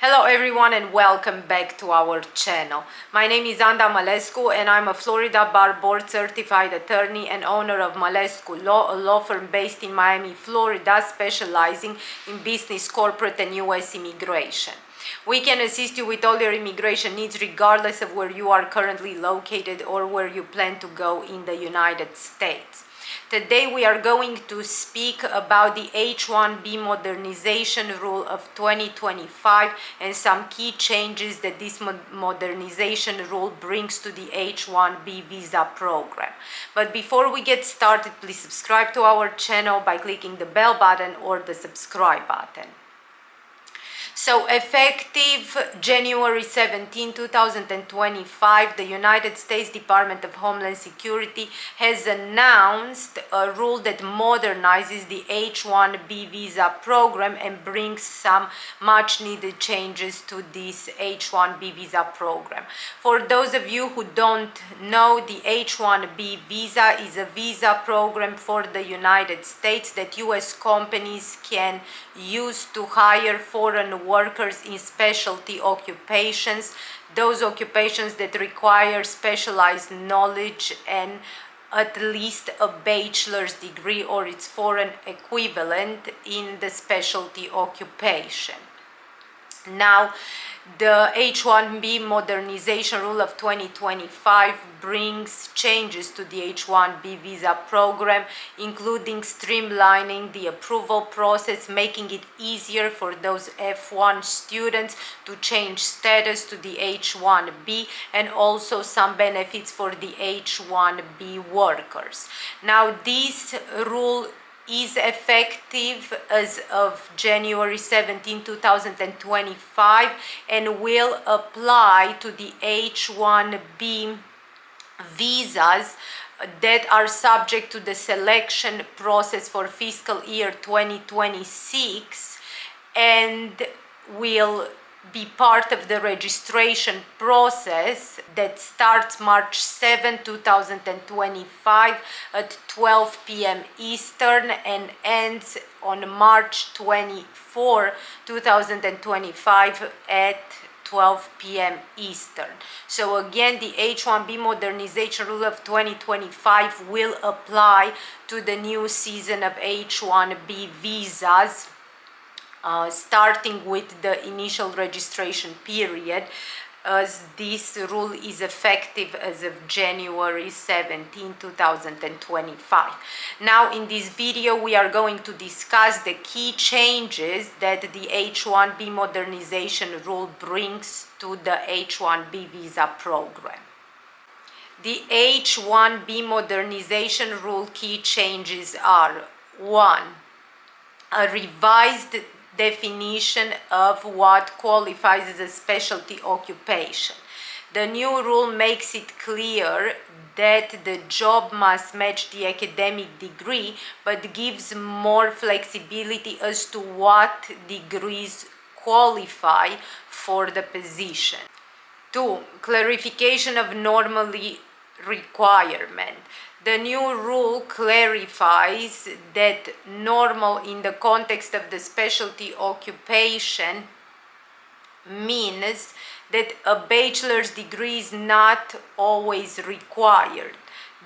Hello everyone and welcome back to our channel. My name is Malescu and I'm a Florida Bar Board certified attorney and owner of Malescu Law, a law firm based in Miami, Florida, specializing in business, corporate and US immigration. We can assist you with all your immigration needs regardless of where you are currently located or where you plan to go in the United States. Today we are going to speak about the H-1B Modernization Rule of 2025 and some key changes that this modernization rule brings to the H-1B visa program. But before we get started, please subscribe to our channel by clicking the bell button or the subscribe button. So effective January 17, 2025, the United States Department of Homeland Security has announced a rule that modernizes the H-1B visa program and brings some much needed changes to this H-1B visa program. For those of you who don't know, the H-1B visa is a visa program for the United States that US companies can use to hire foreign workers in specialty occupations, those occupations that require specialized knowledge and at least a bachelor's degree or its foreign equivalent in the specialty occupation. Now, the H-1B Modernization Rule of 2025 brings changes to the H-1B visa program, including streamlining the approval process, making it easier for those F-1 students to change status to the H-1B, and also some benefits for the H-1B workers. Now, this rule is effective as of January 17, 2025 and will apply to the H-1B visas that are subject to the selection process for fiscal year 2026 and will be part of the registration process that starts March 7, 2025 at 12 p.m. Eastern and ends on March 24, 2025 at 12 p.m. Eastern. So again, the H-1B Modernization Rule of 2025 will apply to the new season of H-1B visas, starting with the initial registration period, as this rule is effective as of January 17, 2025. Now, in this video, we are going to discuss the key changes that the H-1B Modernization Rule brings to the H-1B visa program. The H-1B Modernization Rule key changes are: 1. A revised definition of what qualifies as a specialty occupation. The new rule makes it clear that the job must match the academic degree, but gives more flexibility as to what degrees qualify for the position. 2. Clarification of normally requirement. The new rule clarifies that normal in the context of the specialty occupation means that a bachelor's degree is not always required.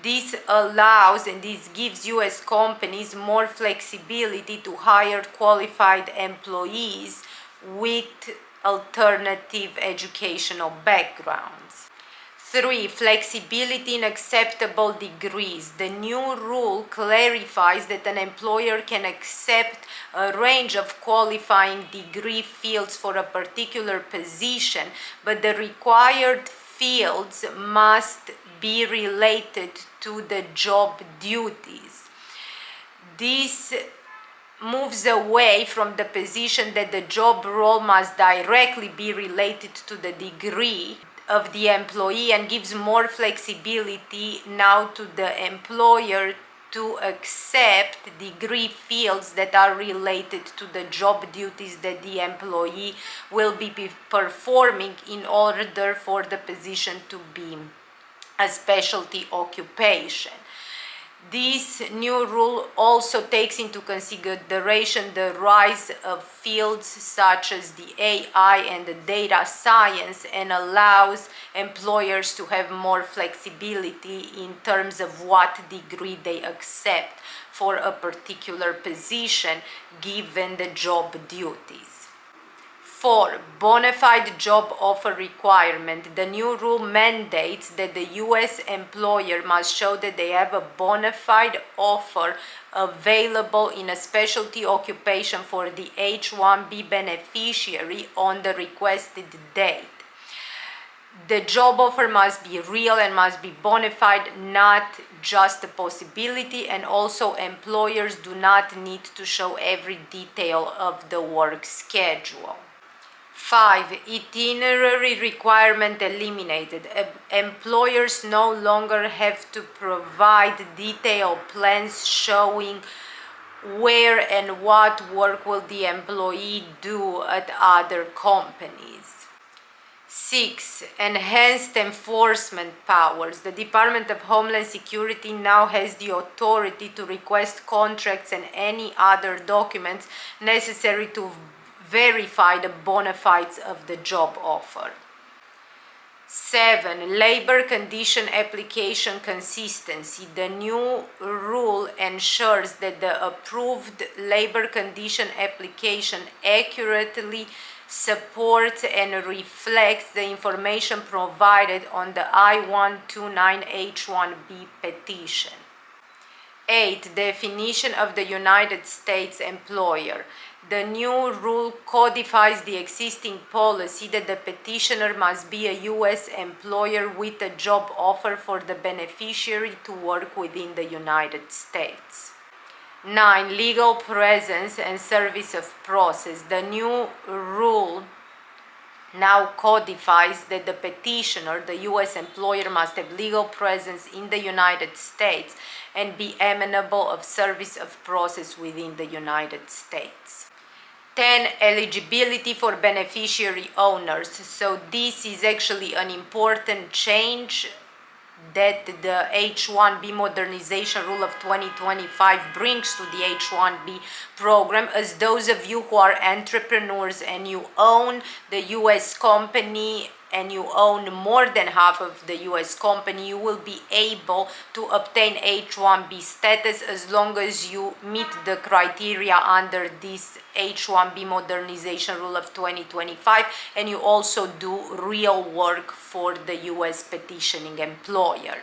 This allows and this gives US companies more flexibility to hire qualified employees with alternative educational backgrounds. 3. Flexibility in acceptable degrees. The new rule clarifies that an employer can accept a range of qualifying degree fields for a particular position, but the required fields must be related to the job duties. This moves away from the position that the job role must directly be related to the degree of the employee and gives more flexibility now to the employer to accept degree fields that are related to the job duties that the employee will be performing in order for the position to be a specialty occupation. This new rule also takes into consideration the rise of fields such as the AI and the data science, and allows employers to have more flexibility in terms of what degree they accept for a particular position given the job duties. 4. Bona fide job offer requirement. The new rule mandates that the U.S. employer must show that they have a bona fide offer available in a specialty occupation for the H-1B beneficiary on the requested date. The job offer must be real and must be bona fide, not just a possibility, and also employers do not need to show every detail of the work schedule. 5. Itinerary requirement eliminated. Employers no longer have to provide detailed plans showing where and what work will the employee do at other companies. 6. Enhanced enforcement powers. The Department of Homeland Security now has the authority to request contracts and any other documents necessary to verify the bona fides of the job offer. 7. Labor condition application consistency. The new rule ensures that the approved labor condition application accurately supports and reflects the information provided on the I-129 H-1B petition. 8. Definition of the United States employer. The new rule codifies the existing policy that the petitioner must be a U.S. employer with a job offer for the beneficiary to work within the United States. 9. Legal presence and service of process. The new rule now codifies that the petitioner, the U.S. employer, must have legal presence in the United States and be amenable of service of process within the United States. 10. Eligibility for beneficiary owners. So this is actually an important change that the H-1B Modernization Rule of 2025 brings to the H-1B program, as those of you who are entrepreneurs and you own the U.S. company and you own more than half of the U.S. company, you will be able to obtain H-1B status as long as you meet the criteria under this H-1B Modernization Rule of 2025 and you also do real work for the U.S. petitioning employer.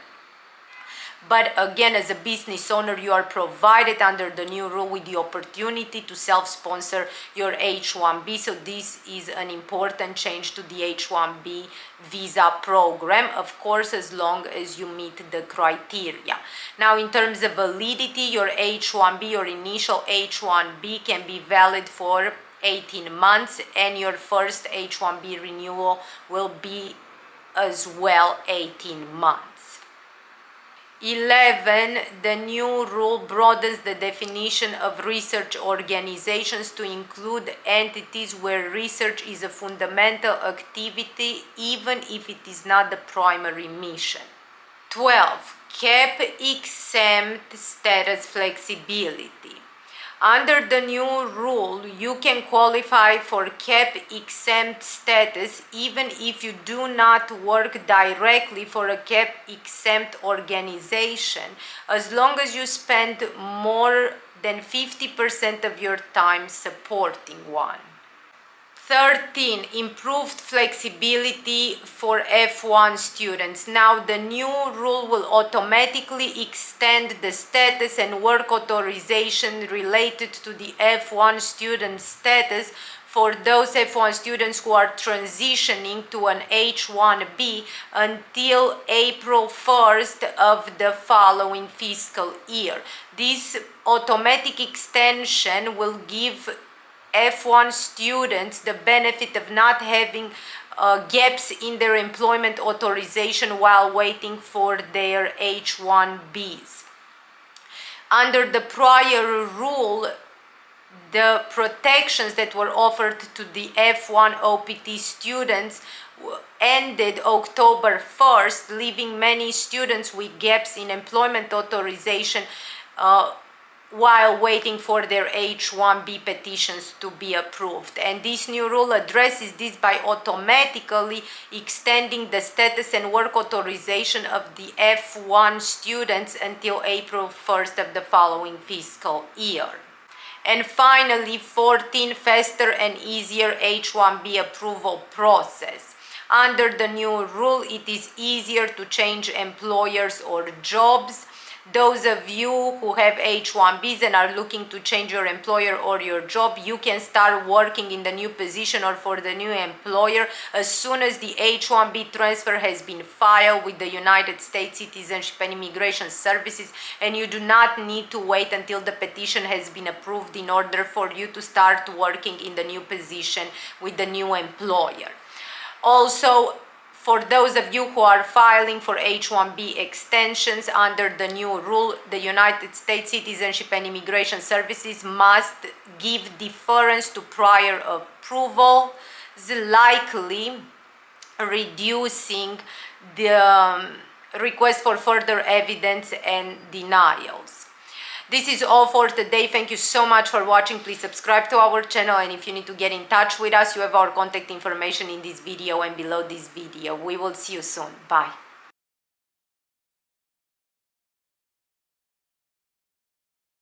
But again, as a business owner, you are provided under the new rule with the opportunity to self-sponsor your H-1B. So this is an important change to the H-1B visa program, of course, as long as you meet the criteria. Now, in terms of validity, your H-1B, your initial H-1B can be valid for 18 months, and your first H-1B renewal will be as well 18 months. 11. The new rule broadens the definition of research organizations to include entities where research is a fundamental activity, even if it is not the primary mission. 12. Cap exempt status flexibility. Under the new rule, you can qualify for cap exempt status even if you do not work directly for a cap exempt organization, as long as you spend more than 50% of your time supporting one. 13. Improved flexibility for F-1 students. Now, the new rule will automatically extend the status and work authorization related to the F-1 student status for those F-1 students who are transitioning to an H-1B until April 1st of the following fiscal year. This automatic extension will give F-1 students the benefit of not having gaps in their employment authorization while waiting for their H-1Bs. Under the prior rule, the protections that were offered to the F-1 OPT students ended October 1st, leaving many students with gaps in employment authorization while waiting for their H-1B petitions to be approved. And this new rule addresses this by automatically extending the status and work authorization of the F-1 students until April 1st of the following fiscal year. And finally, 14, faster and easier H-1B approval process. Under the new rule, it is easier to change employers or jobs. Those of you who have H-1Bs and are looking to change your employer or your job, you can start working in the new position or for the new employer as soon as the H-1B transfer has been filed with the United States Citizenship and Immigration Services, and you do not need to wait until the petition has been approved in order for you to start working in the new position with the new employer. Also, for those of you who are filing for H-1B extensions under the new rule, the United States Citizenship and Immigration Services must give deference to prior approval, likely reducing the request for further evidence and denials. This is all for today. Thank you so much for watching. Please subscribe to our channel, and if you need to get in touch with us, you have our contact information in this video and below this video. We will see you soon. Bye.